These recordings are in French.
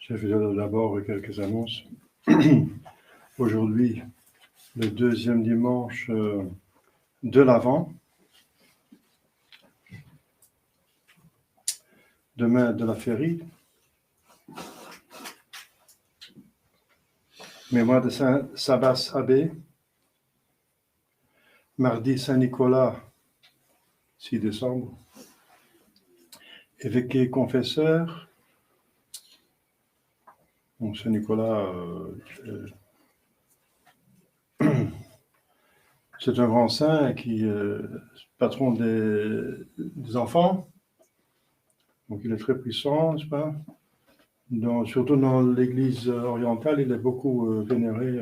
Je vais d'abord quelques annonces. Aujourd'hui, le deuxième dimanche de l'Avent. Demain, de la Féerie. Mémoire de Saint Sabas Abbé. Mardi, Saint-Nicolas, 6 décembre. Évêché confesseur. Donc, Saint-Nicolas, c'est un grand saint qui est patron des enfants. Donc, il est très puissant, n'est-ce pas? Surtout dans l'Église orientale, il est beaucoup vénéré.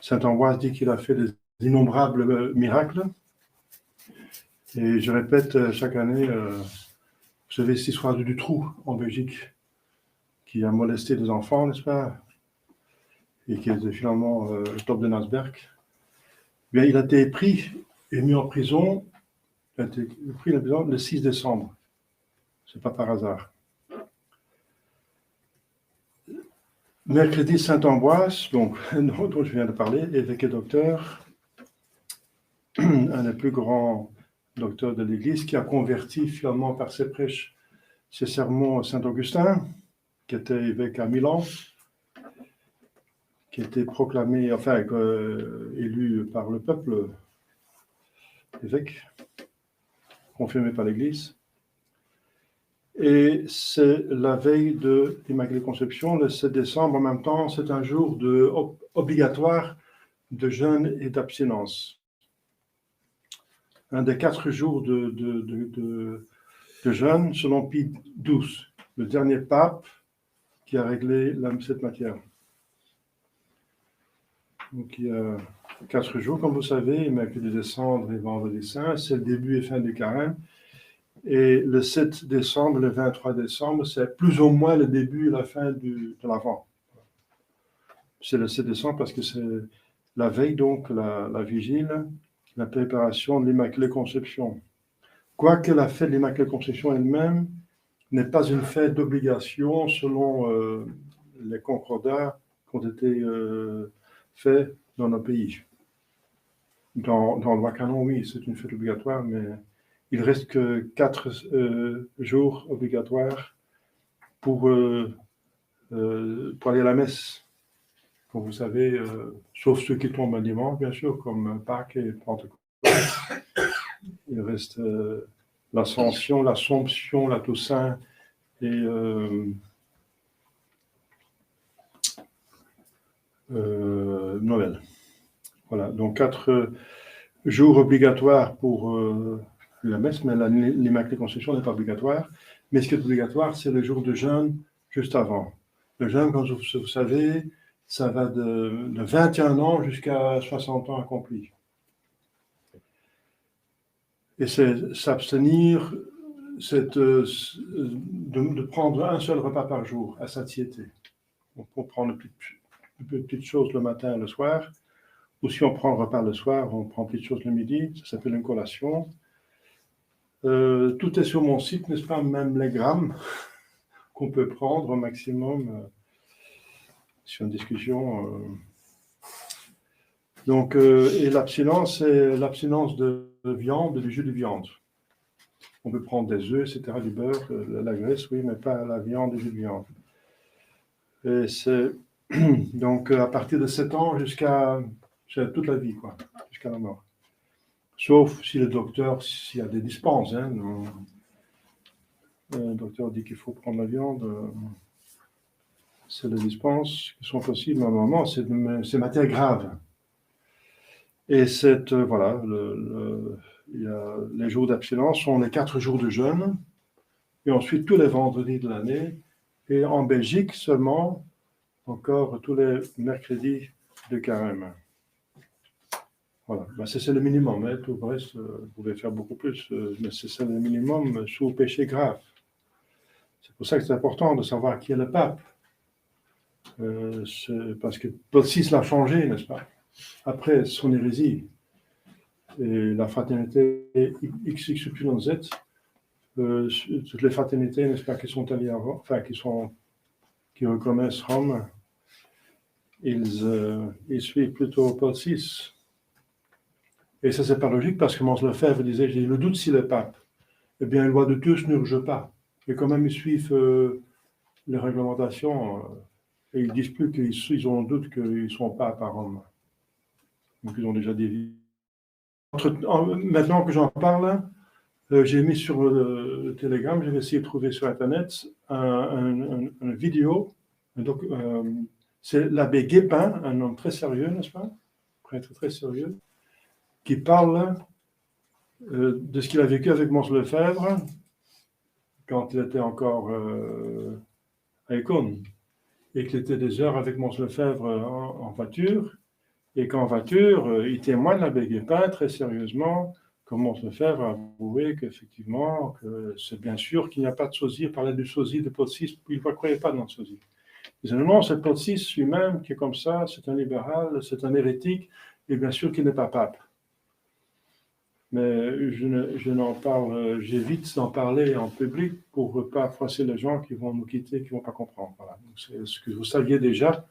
Saint Ambroise dit qu'il a fait d'innombrables miracles. Et je répète chaque année, vous savez, cette histoire du trou en Belgique, qui a molesté des enfants, n'est-ce pas? Et qui était finalement le top de Nasberg. Bien, il a été pris et mis en prison. Il a été pris en prison le 6 décembre. C'est pas par hasard. Mercredi, Saint-Ambroise, donc, dont je viens de parler, évêque et docteur, un des plus grands docteurs de l'Église, qui a converti finalement par ses prêches, ses sermons, Saint-Augustin, qui était évêque à Milan, qui était proclamé, élu par le peuple, évêque, confirmé par l'Église. Et c'est la veille de l'Immaculée Conception, le 7 décembre. En même temps, c'est un jour obligatoire de jeûne et d'abstinence. Un des 4 jours de jeûne selon Pie XII, le dernier pape qui a réglé cette matière. Donc il y a 4 jours, comme vous savez, Immaculée Décembre et Vendredi Saint, c'est le début et fin du carême. Et le 7 décembre, le 23 décembre, c'est plus ou moins le début et la fin de l'Avent. C'est le 7 décembre parce que c'est la veille, donc la vigile, la préparation de l'Immaculée Conception. Quoique la fête de l'Immaculée Conception elle-même n'est pas une fête d'obligation selon les concordats qui ont été faits dans nos pays. Dans le droit canon, oui, c'est une fête obligatoire, mais il reste que 4 jours obligatoires pour aller à la messe. Comme vous savez, sauf ceux qui tombent un dimanche, bien sûr, comme Pâques et Pentecôte. Il reste l'Ascension, l'Assomption, la Toussaint et Noël. Voilà, donc 4 jours obligatoires pour la messe, mais l'Immaculée Conception n'est pas obligatoire. Mais ce qui est obligatoire, c'est le jour de jeûne juste avant. Le jeûne, comme vous savez, ça va de 21 ans jusqu'à 60 ans accomplis. Et c'est s'abstenir, c'est de prendre un seul repas par jour à satiété. On peut prendre une petite chose le matin et le soir, ou si on prend le repas le soir, on prend une petite chose le midi, ça s'appelle une collation. Tout est sur mon site, n'est-ce pas, même les grammes qu'on peut prendre au maximum sur une discussion. Donc, et l'abstinence, c'est l'abstinence de viande et du jus de viande. On peut prendre des œufs, etc., du beurre, la graisse, oui, mais pas la viande et du jus de viande. Et c'est donc à partir de 7 ans jusqu'à toute la vie, quoi, jusqu'à la mort. Sauf si le docteur, s'il y a des dispenses, hein, le docteur dit qu'il faut prendre la viande, c'est les dispenses qui sont possibles, mais à un moment, c'est matière grave. Et voilà, les jours d'abstinence sont les 4 jours de jeûne, et ensuite tous les vendredis de l'année, et en Belgique seulement, encore tous les mercredis de carême. Voilà, ben, c'est le minimum, hein. Tout le reste, vous pouvez faire beaucoup plus, mais c'est le minimum sous péché grave. C'est pour ça que c'est important de savoir qui est le pape. Parce que Paul VI l'a changé, n'est-ce pas? Après son hérésie et la fraternité XYZ, toutes les fraternités, n'est-ce pas, qui sont allées avant, enfin qui qui reconnaissent Rome, ils suivent plutôt Paul VI. Et ça, c'est pas logique parce que Mons Lefebvre disait, j'ai le doute s'il est pape. Eh bien, la loi de Thiers n'urge pas. Et quand même, ils suivent les réglementations et ils disent plus qu'ils ont le doute qu'ils sont papes à Rome. Donc, ils ont déjà dévié. Maintenant que j'en parle, j'ai mis sur le Telegram, je vais essayer de trouver sur Internet une vidéo. C'est l'abbé Guépin, un homme très sérieux, n'est-ce pas? Un prêtre très sérieux, qui parle de ce qu'il a vécu avec Mons Lefebvre quand il était encore à Écône, et qu'il était des heures avec Mons Lefebvre en voiture, et qu'en voiture, il témoigne l'abbé Guépin très sérieusement, comme Mons Lefebvre a avoué qu'effectivement, que c'est bien sûr qu'il n'y a pas de sosie. Il parlait du sosie de Paul VI, il ne croyait pas dans le sosie. Il disait non, c'est Paul VI lui-même qui est comme ça, c'est un libéral, c'est un hérétique, et bien sûr qu'il n'est pas pape. Mais je n'en parle, j'évite d'en parler en public pour ne pas froisser les gens qui vont nous quitter, qui ne vont pas comprendre. Voilà. Donc c'est ce que vous saviez déjà,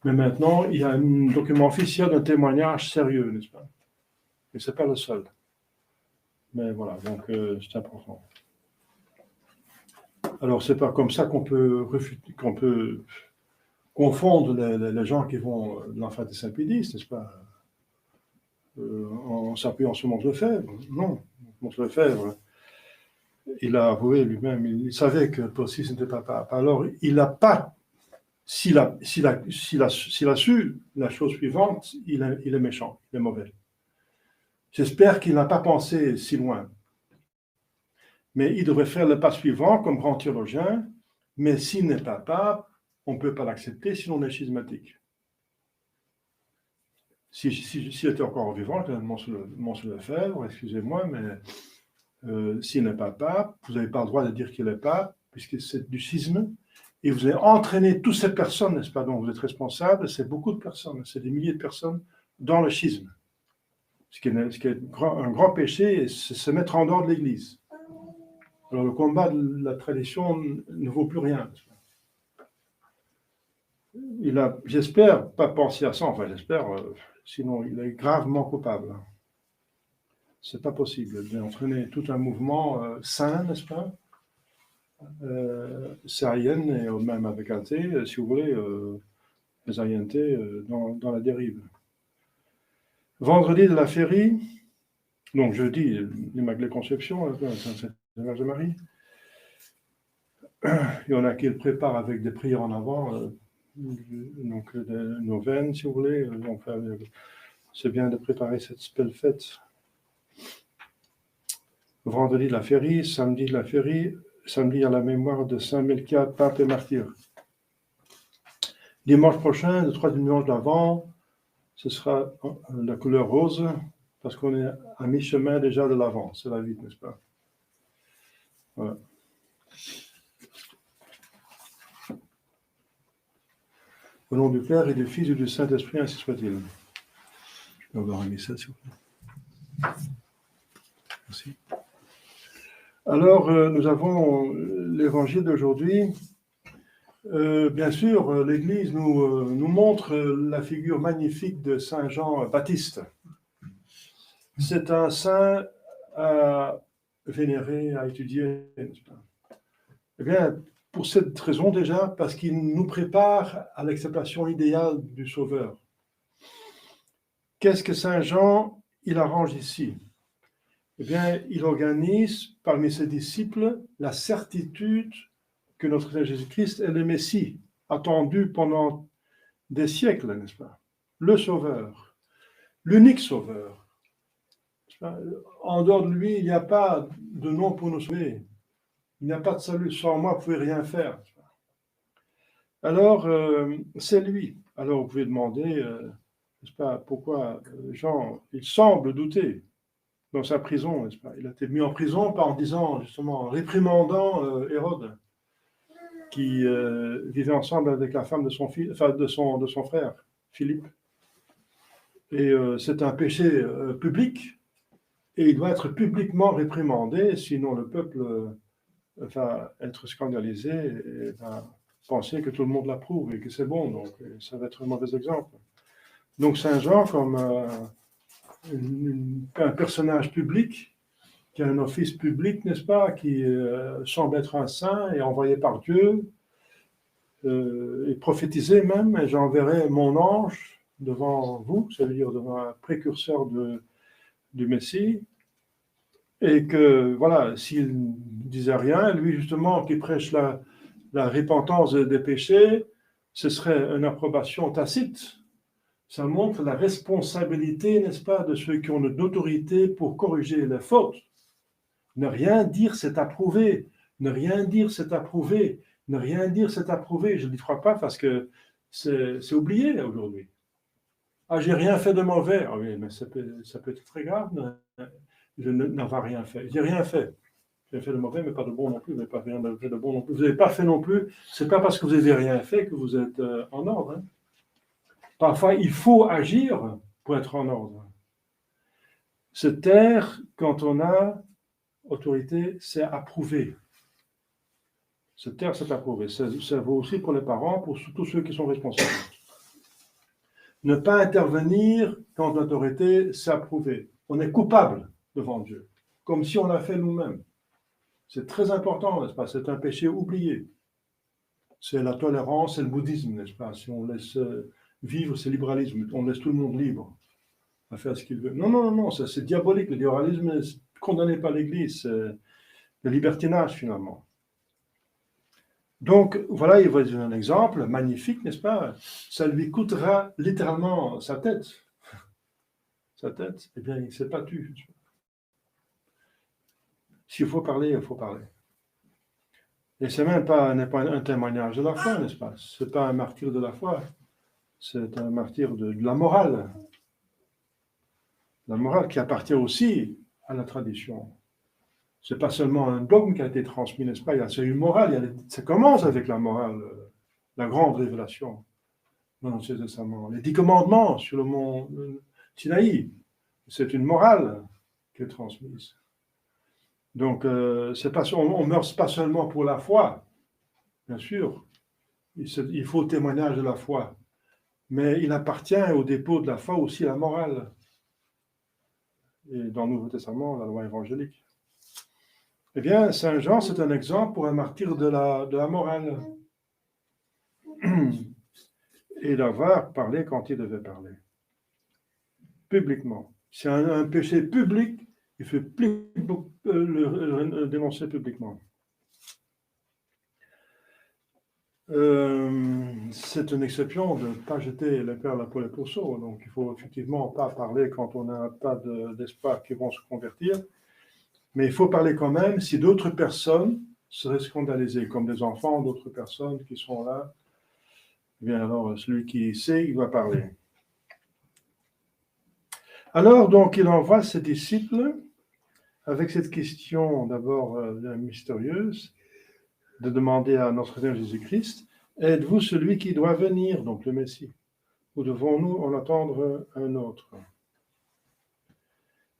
mais maintenant, il y a un document officiel d'un témoignage sérieux, n'est-ce pas? Et ce n'est pas le seul. Mais voilà, donc c'est important. Alors, c'est pas comme ça qu'on peut confondre les gens qui vont de l'enfer des Saint-Pédistes, n'est-ce pas? En s'appuyant sur Mons Lefebvre. Non, Mons Lefebvre, il a avoué lui-même, il savait que Paul VI n'était pas pape. Alors, il n'a pas, s'il a su la chose suivante, il est méchant, il est mauvais. J'espère qu'il n'a pas pensé si loin. Mais il devrait faire le pas suivant comme grand théologien, mais s'il n'est pas pape, on ne peut pas l'accepter si l'on est schismatique. S'il était encore vivant, Mons Lefebvre, excusez-moi, mais s'il n'est pas pape, vous n'avez pas le droit de dire qu'il est pape, puisque c'est du schisme, et vous avez entraîné toutes ces personnes, n'est-ce pas, dont vous êtes responsable, c'est beaucoup de personnes, c'est des milliers de personnes dans le schisme. Ce qui est un grand péché, c'est se mettre en dehors de l'Église. Alors le combat de la tradition ne vaut plus rien. Il a, j'espère, pas pensé à ça, enfin j'espère, sinon il est gravement coupable. C'est pas possible d'entraîner tout un mouvement sain, n'est-ce pas? Saharienne, et même avec un T, si vous voulez, les orientés dans la dérive. Vendredi de la Férie, donc jeudi, l'Immaculée Conception, c'est la Vierge Marie. Il y en a qui le préparent avec des prières en avant, donc des neuvaines, si vous voulez. Enfin, c'est bien de préparer cette belle fête. Vendredi de la Férie, samedi de la Férie, samedi à la mémoire de Saint Melchiade, pape et martyr. Dimanche prochain, le 3e dimanche d'Avent, ce sera la couleur rose, parce qu'on est à mi-chemin déjà de l'Avent. C'est la vie, n'est-ce pas? Voilà. Au nom du Père et du Fils et du Saint-Esprit, ainsi soit-il. Je peux avoir un message, s'il vous plaît. Merci. Alors, nous avons l'évangile d'aujourd'hui. Bien sûr, l'Église nous montre la figure magnifique de Saint Jean Baptiste. C'est un saint à vénérer, à étudier, n'est-ce pas? Eh bien, pour cette raison déjà, parce qu'il nous prépare à l'acceptation idéale du Sauveur. Qu'est-ce que Saint Jean, il arrange ici? Eh bien, il organise parmi ses disciples la certitude que notre Seigneur Jésus-Christ est le Messie, attendu pendant des siècles, n'est-ce pas? Le Sauveur, l'unique Sauveur. En dehors de lui, il n'y a pas de nom pour nous sauver. Il n'y a pas de salut. Sans moi, vous ne pouvez rien faire. Alors, c'est lui. Alors, vous pouvez demander, n'est-ce pas, pourquoi Jean, il semble douter dans sa prison, n'est-ce pas? Il a été mis en prison par en disant, justement, en réprimandant Hérode, qui vivait ensemble avec la femme de son fils, enfin, de son frère, Philippe. Et c'est un péché public, et il doit être publiquement réprimandé, sinon le peuple va être scandalisé et va penser que tout le monde l'approuve et que c'est bon, donc ça va être un mauvais exemple. Donc Saint Jean, comme un personnage public, qui a un office public, n'est-ce pas, qui semble être un saint et envoyé par Dieu, et prophétisé même, et j'enverrai mon ange devant vous, ça veut dire devant un précurseur du Messie, et que, voilà, s'il ne disait rien, lui justement qui prêche la repentance des péchés, ce serait une approbation tacite. Ça montre la responsabilité, n'est-ce pas, de ceux qui ont de l'autorité pour corriger les fautes. Ne rien dire, c'est approuvé. Ne rien dire, c'est approuvé. Ne rien dire, c'est approuvé. Je ne le crois pas parce que c'est oublié aujourd'hui. Ah, j'ai rien fait de mauvais. Ah oui, mais ça peut être très grave. Je n'avais rien fait. J'ai rien fait. J'ai fait de mauvais, mais pas de bon non plus. Vous n'avez pas rien fait de bon non plus. Vous n'avez pas fait non plus. C'est pas parce que vous n'avez rien fait que vous êtes en ordre. Hein. Parfois, il faut agir pour être en ordre. Se taire quand on a autorité, c'est approuvé. Se taire, c'est approuvé. Ça vaut aussi pour les parents, pour tous ceux qui sont responsables. Ne pas intervenir quand l'autorité, c'est approuvé. On est coupable devant Dieu, comme si on l'a fait nous-mêmes. C'est très important, n'est-ce pas? C'est un péché oublié. C'est la tolérance et le bouddhisme, n'est-ce pas? Si on laisse vivre, c'est libéralisme. On laisse tout le monde libre à faire ce qu'il veut. Non, non, non, ça, c'est diabolique. Le libéralisme est condamné par l'Église. C'est le libertinage, finalement. Donc, voilà, il va dire un exemple magnifique, n'est-ce pas? Ça lui coûtera littéralement sa tête. Sa tête, eh bien, il ne s'est pas tu. S'il faut parler, il faut parler. Et ce n'est pas un témoignage de la foi, n'est-ce pas? Ce n'est pas un martyr de la foi. C'est un martyr de la morale. La morale qui appartient aussi à la tradition. Ce n'est pas seulement un dogme qui a été transmis, n'est-ce pas? C'est une morale. Ça commence avec la morale, la grande révélation dans l'Ancien Testament. Les 10 commandements sur le mont Sinaï, c'est une morale qui est transmise. Donc, on ne meurt pas seulement pour la foi, bien sûr. Il faut témoignage de la foi. Mais il appartient au dépôt de la foi aussi la morale. Et dans le Nouveau Testament, la loi évangélique. Eh bien, Saint Jean, c'est un exemple pour un martyr de la morale. Et d'avoir parlé quand il devait parler. Publiquement. C'est un péché public, il faut le dénoncer publiquement. C'est une exception de ne pas jeter les perles pour les pourceaux. Donc, il ne faut effectivement pas parler quand on n'a pas d'espoir qui vont se convertir. Mais il faut parler quand même si d'autres personnes seraient scandalisées, comme des enfants, d'autres personnes qui sont là. Eh bien, alors, celui qui sait, il va parler. Alors, donc, il envoie ses disciples avec cette question d'abord mystérieuse, de demander à notre Seigneur Jésus-Christ, êtes-vous celui qui doit venir, donc le Messie, ou devons-nous en attendre un autre?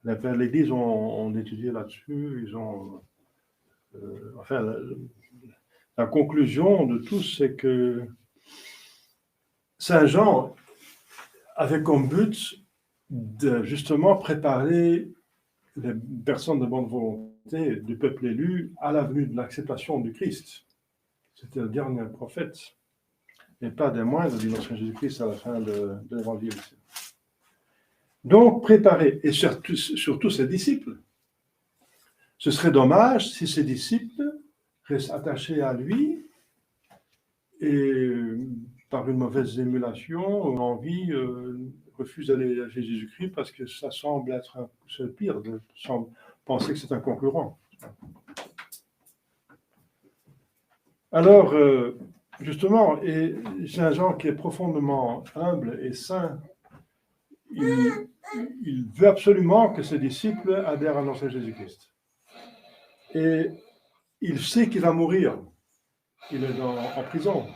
Les pères de l'Église ont étudié là-dessus, ils ont... la conclusion de tout, c'est que Saint Jean avait comme but de justement préparer les personnes de bonne volonté du peuple élu à la venue de l'acceptation du Christ. C'était le dernier prophète, et pas des moindres, dit notre Jésus-Christ à la fin de l'évangile. Donc, préparer, et surtout ses disciples. Ce serait dommage si ses disciples restent attachés à lui et par une mauvaise émulation ou envie refusent d'aller à Jésus-Christ parce que ça semble être le pire, de penser que c'est un concurrent. Alors, justement, et Saint Jean qui est profondément humble et saint, il veut absolument que ses disciples adhèrent à notre Seigneur Jésus-Christ. Et il sait qu'il va mourir. Il est en prison.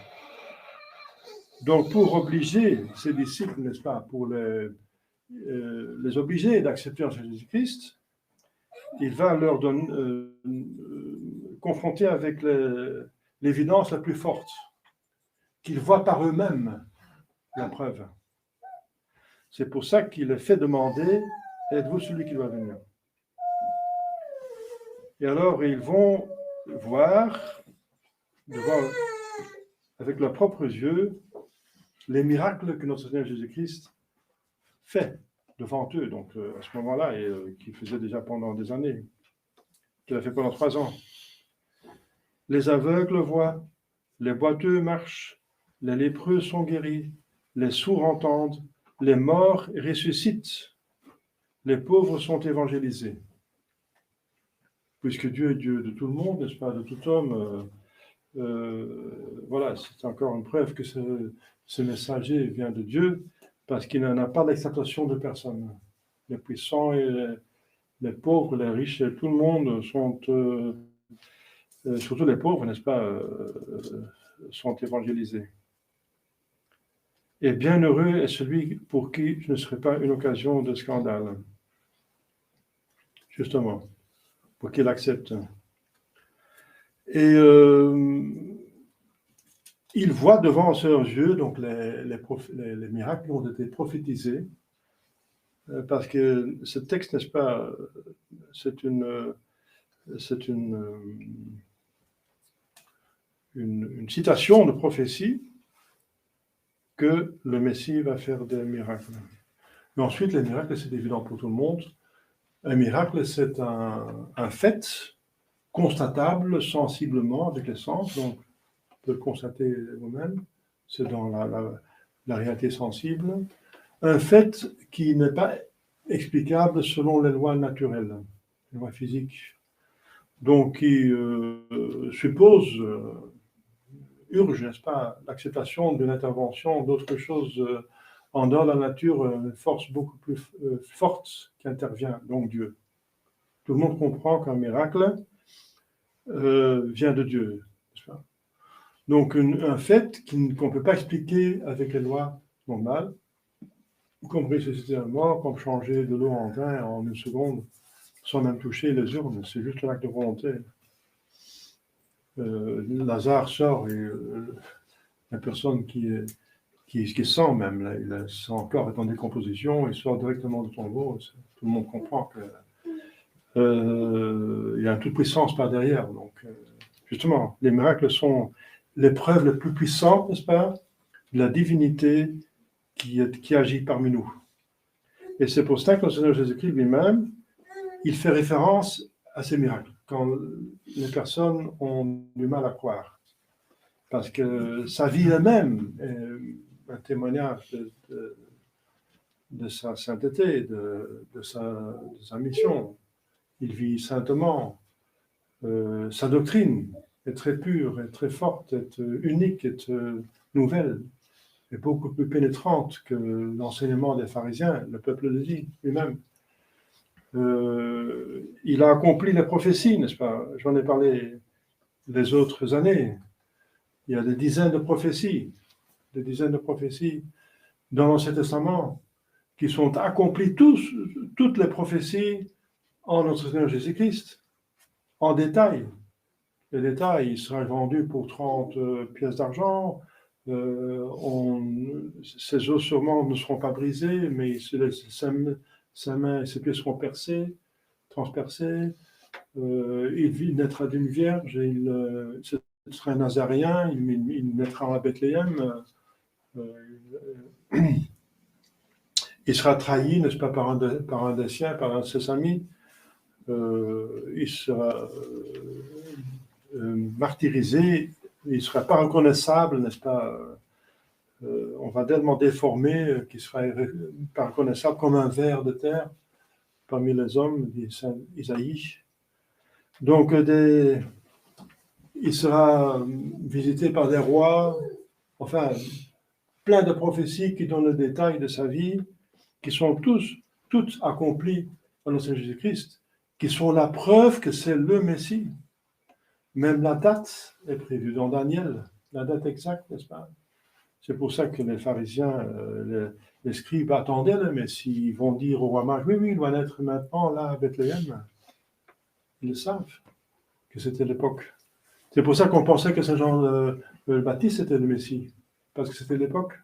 Donc, pour obliger ses disciples, n'est-ce pas, pour les obliger d'accepter notre Seigneur Jésus-Christ, il va leur confronter avec l'évidence la plus forte. qu'ils voient par eux-mêmes la preuve. C'est pour ça qu'il les fait demander, êtes-vous celui qui doit venir? Et alors, ils vont voir, avec leurs propres yeux, les miracles que notre Seigneur Jésus-Christ fait devant eux. Donc, à ce moment-là, et qu'il faisait déjà pendant des années, qu'il a fait pendant 3 ans. Les aveugles voient, les boiteux marchent, les lépreux sont guéris, les sourds entendent, les morts ressuscitent, les pauvres sont évangélisés. Puisque Dieu est Dieu de tout le monde, n'est-ce pas, de tout homme, voilà, c'est encore une preuve que ce messager vient de Dieu, parce qu'il n'en a pas d'acceptation de personne. Les puissants et les pauvres, les riches, tout le monde sont, surtout les pauvres, n'est-ce pas, sont évangélisés. Et bienheureux est celui pour qui je ne serai pas une occasion de scandale. Justement, pour qu'il accepte. Et il voit devant leurs yeux donc les miracles qui ont été prophétisés, parce que ce texte, n'est-ce pas, c'est une citation de prophétie que le Messie va faire des miracles. Mais ensuite, les miracles, c'est évident pour tout le monde. Un miracle, c'est un fait constatable sensiblement avec les sens, donc on peut le constater vous-même, c'est dans la réalité sensible. Un fait qui n'est pas explicable selon les lois naturelles, les lois physiques, donc qui suppose, urge, n'est-ce pas, l'acceptation d'une intervention d'autre chose en dehors de la nature, une force beaucoup plus forte qui intervient, donc Dieu. Tout le monde comprend qu'un miracle vient de Dieu. Donc un fait qu'on ne peut pas expliquer avec les lois normales, comme ressusciter un mort, comme changer de l'eau en vin en une seconde, sans même toucher les urnes, c'est juste un acte de volonté. Lazare sort et la personne qui sent même, là, son corps est en décomposition, il sort directement du tombeau, tout le monde comprend que il y a une toute puissance par derrière. Donc, justement, les miracles sont les preuves les plus puissantes, n'est-ce pas, de la divinité qui agit parmi nous. Et c'est pour ça que le Seigneur Jésus-Christ lui-même, il fait référence à ces miracles, quand les personnes ont du mal à croire. Parce que sa vie elle-même est un témoignage de sa sainteté, de sa mission. Il vit saintement. Sa doctrine est très pure, est très forte, est unique, est nouvelle, est beaucoup plus pénétrante que l'enseignement des pharisiens, le peuple le dit lui-même. Il a accompli les prophéties, n'est-ce pas? J'en ai parlé les autres années. Il y a des dizaines de prophéties dans l'Ancien Testament qui sont accomplies, toutes les prophéties en notre Seigneur Jésus-Christ, en détail. Les détails, il sera vendu pour 30 pièces d'argent, ses os sûrement ne seront pas brisés, mais sa main et ses pieds seront transpercés, il naîtra d'une vierge, ce sera un Nazaréen, il naîtra à Bethléem, il sera trahi, n'est-ce pas, par un des siens, par un de ses amis, il sera martyrisé, il ne sera pas reconnaissable, n'est-ce pas, on va tellement déformer qu'il sera pas reconnaissable comme un ver de terre parmi les hommes, dit Saint Isaïe. Donc, il sera visité par des rois, enfin, plein de prophéties qui donnent le détail de sa vie, qui sont toutes accomplies dans le Seigneur Jésus-Christ, qui sont la preuve que c'est le Messie. Même la date est prévue dans Daniel, la date exacte, n'est-ce pas? C'est pour ça que les pharisiens, les scribes attendaient le Messie. Ils vont dire au roi mage, oui, il doit naître maintenant là à Bethléem. Ils le savent que c'était l'époque. C'est pour ça qu'on pensait que Saint Jean le Baptiste était le Messie. parce que c'était l'époque.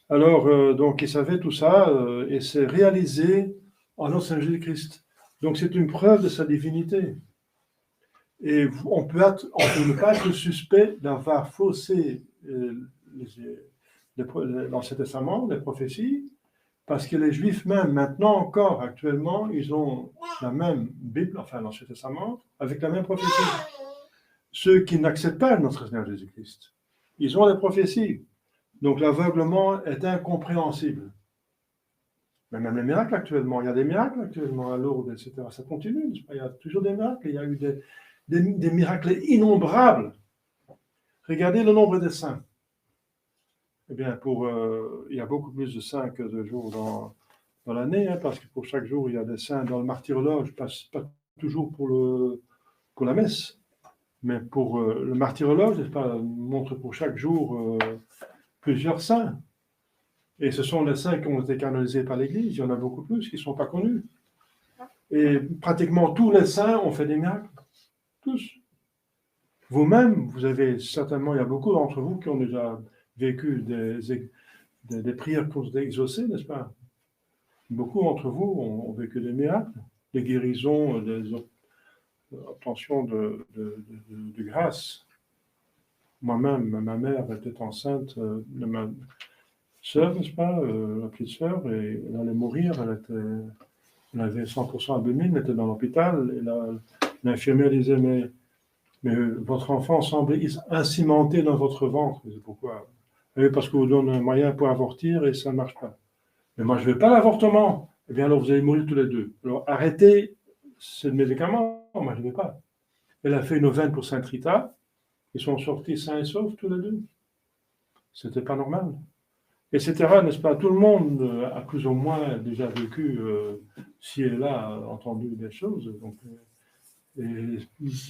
Alors, donc, il savait tout ça, et c'est réalisé en notre Seigneur Jésus-Christ. Donc, c'est une preuve de sa divinité. Et on peut ne pas être suspect d'avoir faussé l'Ancien Testament, les prophéties, parce que les Juifs même, maintenant encore, actuellement, ils ont la même Bible, enfin l'Ancien Testament, avec la même prophétie. Ceux qui n'acceptent pas notre Seigneur Jésus-Christ, ils ont les prophéties. Donc l'aveuglement est incompréhensible. Mais même les miracles actuellement, il y a des miracles actuellement à Lourdes, etc. Ça continue, il y a toujours des miracles, il y a eu des miracles innombrables. Regardez le nombre des saints. Eh bien, il y a beaucoup plus de saints que de jours dans l'année, hein, parce que pour chaque jour, il y a des saints dans le martyrologe, pas toujours pour la messe, mais pour le martyrologe, n'est-ce pas, montre pour chaque jour plusieurs saints. Et ce sont les saints qui ont été canonisés par l'Église, il y en a beaucoup plus qui ne sont pas connus. Et pratiquement tous les saints ont fait des miracles. Tous. Vous-même, vous avez certainement, il y a beaucoup d'entre vous qui ont déjà vécu des prières qui ont été exaucées, n'est-ce pas? Beaucoup d'entre vous ont vécu des miracles, des guérisons, des obtentions de grâce. Moi-même, ma mère était enceinte de ma sœur, n'est-ce pas, la petite sœur, et elle allait mourir, elle avait 100% abdominale, elle était dans l'hôpital, et l'infirmière disait, mais votre enfant semble incimenté dans votre ventre. C'est pourquoi? Oui, parce que vous donnez un moyen pour avortir et ça ne marche pas. Mais moi, je ne veux pas l'avortement. Eh bien, alors vous allez mourir tous les deux. Alors arrêtez ce médicament. Moi, je ne veux pas. Elle a fait une veine pour Sainte Rita. Ils sont sortis sains et saufs tous les deux. C'était pas normal. Etc. N'est-ce pas? Tout le monde a plus ou moins déjà vécu, si et là, entendu des choses. Donc, et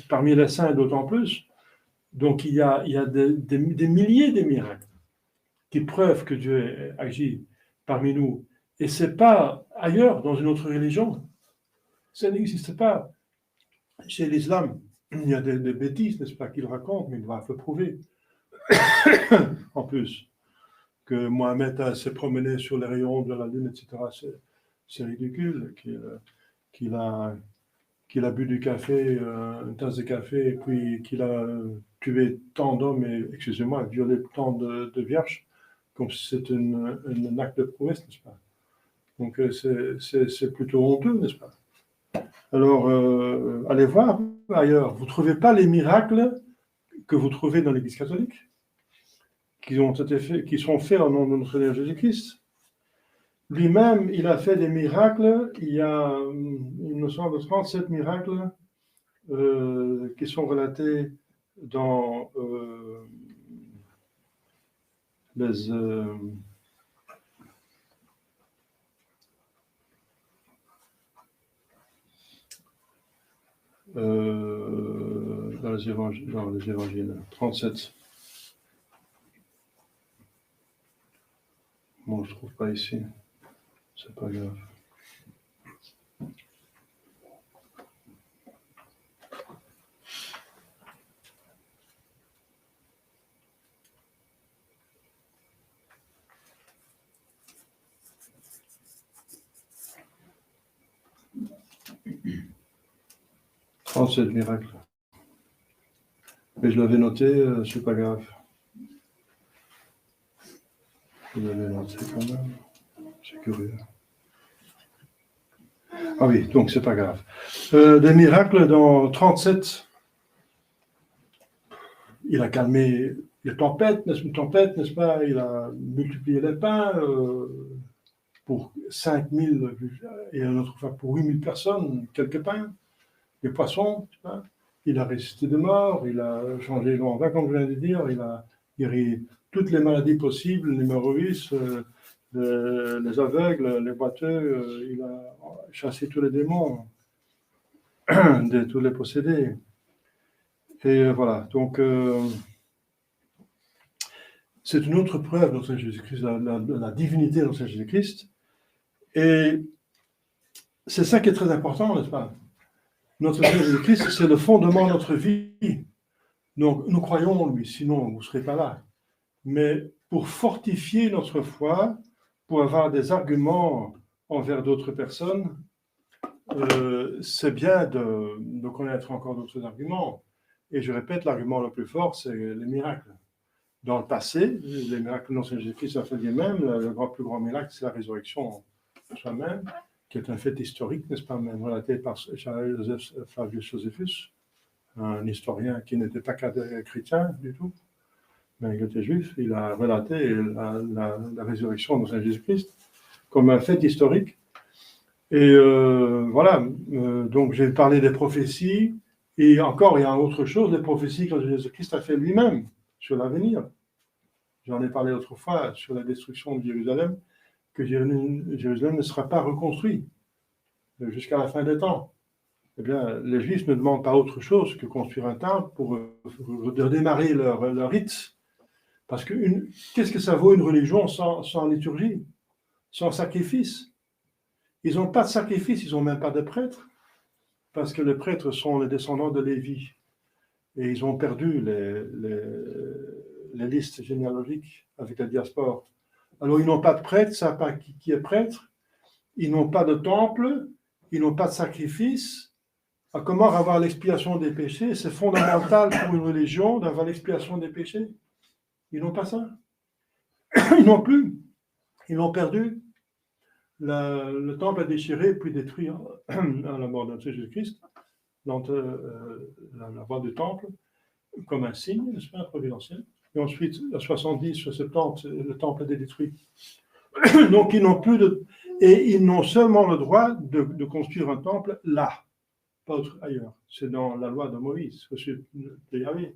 parmi les saints, d'autant plus. Donc, il y a des milliers de miracles qui prouvent que Dieu agit parmi nous. Et ce n'est pas ailleurs, dans une autre religion. Ça n'existe pas. Chez l'islam, il y a des bêtises, n'est-ce pas, qu'ils racontent, mais ils doivent le prouver. En plus, que Mohamed s'est promené sur les rayons de la lune, etc., c'est ridicule. Qu'il a bu du café, une tasse de café, et puis qu'il a tué tant d'hommes et, excusez-moi, violé tant de vierges, comme si c'était un acte de prouesse, n'est-ce pas? Donc c'est plutôt honteux, n'est-ce pas? Alors, allez voir ailleurs. Vous ne trouvez pas les miracles que vous trouvez dans l'Église catholique, qui sont faits au nom de notre Seigneur Jésus-Christ. Lui-même, il a fait des miracles. Il y a, il me semble, 37 miracles qui sont relatés dans les... dans les évangiles, 37. Bon, je ne trouve pas ici. C'est pas grave. C'est le miracle. Mais je l'avais noté, c'est pas grave. Je l'avais noté quand même. C'est curieux. Ah oui, donc c'est pas grave. Des miracles dans 37. Il a calmé les tempêtes, n'est-ce pas? Il a multiplié les pains pour 5000 et une autre fois pour 8000 personnes, quelques pains. Les poissons, il a ressuscité de mort, il a changé l'eau en vin, comme je viens de dire, il a guéri toutes les maladies possibles, les hémorroïdes, les aveugles, les boiteux, il a chassé tous les démons, tous les possédés. Et voilà, donc c'est une autre preuve de notre Jésus-Christ, la divinité de notre Jésus-Christ. Et c'est ça qui est très important, n'est-ce pas? Notre Seigneur Jésus-Christ, c'est le fondement de notre vie. Donc, nous croyons en lui, sinon vous ne serez pas là. mais pour fortifier notre foi, pour avoir des arguments envers d'autres personnes, c'est bien de connaître encore d'autres arguments. Et je répète, l'argument le plus fort, c'est les miracles. Dans le passé, les miracles non Jésus-Christ a fait lui-même. Le plus grand miracle, c'est la résurrection soi-même, qui est un fait historique, n'est-ce pas, même relaté par Joseph Flavius Josephus, un historien qui n'était pas chrétien du tout, mais il était juif. Il a relaté la résurrection de Jésus-Christ comme un fait historique. Et voilà, donc j'ai parlé des prophéties, et encore, il y a autre chose, les prophéties que Jésus-Christ a fait lui-même sur l'avenir. J'en ai parlé autrefois sur la destruction de Jérusalem, que Jérusalem ne sera pas reconstruit jusqu'à la fin des temps. Eh bien, les Juifs ne demandent pas autre chose que construire un temple pour redémarrer leur rite. Parce que qu'est-ce que ça vaut une religion sans liturgie, sans sacrifice? Ils n'ont pas de sacrifice, ils n'ont même pas de prêtres, parce que les prêtres sont les descendants de Lévi. Et ils ont perdu les listes généalogiques avec la diaspora. Alors, ils n'ont pas de prêtre, ça pas qui est prêtre, ils n'ont pas de temple, ils n'ont pas de sacrifice. Alors, comment avoir l'expiation des péchés? C'est fondamental pour une religion d'avoir l'expiation des péchés. Ils n'ont pas ça. Ils n'ont plus. Ils l'ont perdu. Le temple a déchiré puis détruit à la mort de Jésus-Christ, la voie du temple, comme un signe, n'est-ce pas, providentiel. Et ensuite, à 70, 70, le temple a été détruit. Donc, ils n'ont plus de... Et ils n'ont seulement le droit de construire un temple là, pas ailleurs. C'est dans la loi de Moïse, de Yahvé.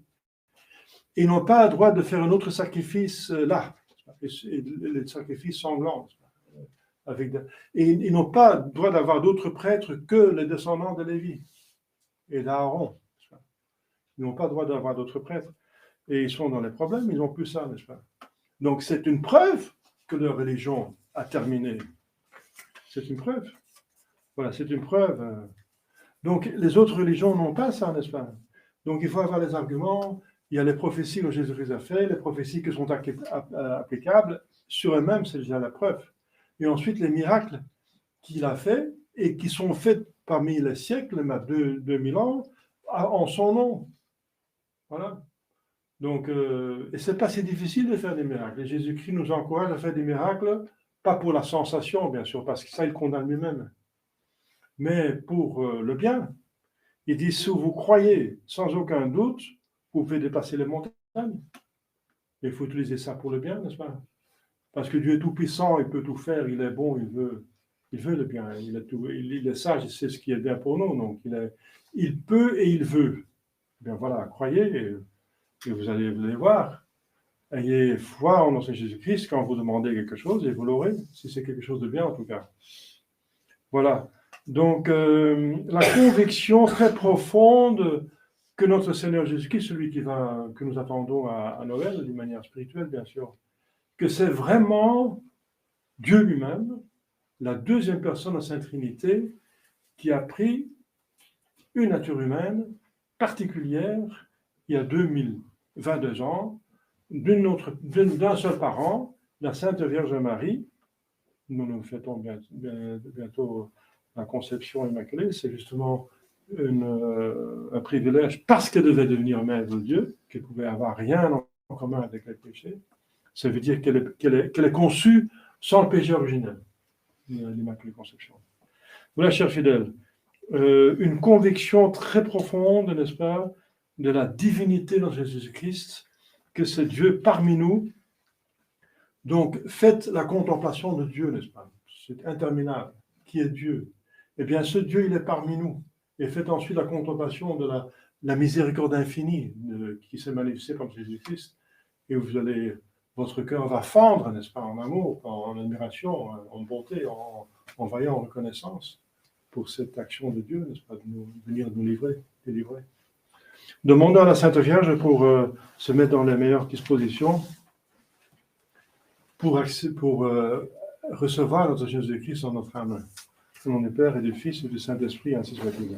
Ils n'ont pas le droit de faire un autre sacrifice là, les sacrifices sanglants. Et ils n'ont pas le droit d'avoir d'autres prêtres que les descendants de Lévi et d'Aaron. Ils n'ont pas le droit d'avoir d'autres prêtres. Et ils sont dans les problèmes, ils n'ont plus ça, n'est-ce pas? Donc c'est une preuve que leur religion a terminé. C'est une preuve. Voilà, c'est une preuve. Donc les autres religions n'ont pas ça, n'est-ce pas? Donc il faut avoir les arguments. Il y a les prophéties que Jésus-Christ a fait, les prophéties qui sont applicables. Sur eux-mêmes, c'est déjà la preuve. Et ensuite, les miracles qu'il a faits et qui sont faits parmi les siècles, 2000 ans, en son nom. Voilà. Donc, et c'est pas si difficile de faire des miracles. Et Jésus-Christ nous encourage à faire des miracles, pas pour la sensation, bien sûr, parce que ça, il condamne lui-même, mais pour le bien. Il dit, si vous croyez sans aucun doute, vous pouvez dépasser les montagnes. Il faut utiliser ça pour le bien, n'est-ce pas? Parce que Dieu est tout-puissant, il peut tout faire, il est bon, il veut le bien, il est sage, il sait ce qui est bien pour nous, donc il peut et il veut. Eh bien voilà, croyez et vous allez voir. Ayez foi en notre Jésus-Christ quand vous demandez quelque chose et vous l'aurez, si c'est quelque chose de bien en tout cas. Voilà. Donc la conviction très profonde que notre Seigneur Jésus-Christ, celui que nous attendons à Noël, d'une manière spirituelle bien sûr, que c'est vraiment Dieu lui-même, la deuxième personne de la Sainte Trinité, qui a pris une nature humaine particulière il y a 2022 ans, d'un seul parent, la Sainte Vierge Marie. Nous fêtons bientôt la conception immaculée. C'est justement un privilège parce qu'elle devait devenir mère de Dieu, qu'elle ne pouvait avoir rien en commun avec les péchés. Ça veut dire qu'elle est conçue sans le péché originel, l'Immaculée Conception. Voilà, chers fidèles, une conviction très profonde, n'est-ce pas, de la divinité de Jésus-Christ, que c'est Dieu parmi nous. Donc, faites la contemplation de Dieu, n'est-ce pas? C'est interminable. Qui est Dieu? Eh bien, ce Dieu, il est parmi nous. Et faites ensuite la contemplation de la miséricorde infinie qui s'est manifestée comme Jésus-Christ. Et votre cœur va fendre, n'est-ce pas, en amour, en admiration, en bonté, en vaillant reconnaissance pour cette action de Dieu, n'est-ce pas, de venir nous délivrer. Demandons à la Sainte Vierge pour se mettre dans les meilleures dispositions pour recevoir notre Jésus-Christ dans notre âme. Au nom du Père et du Fils et du Saint-Esprit, ainsi soit-il.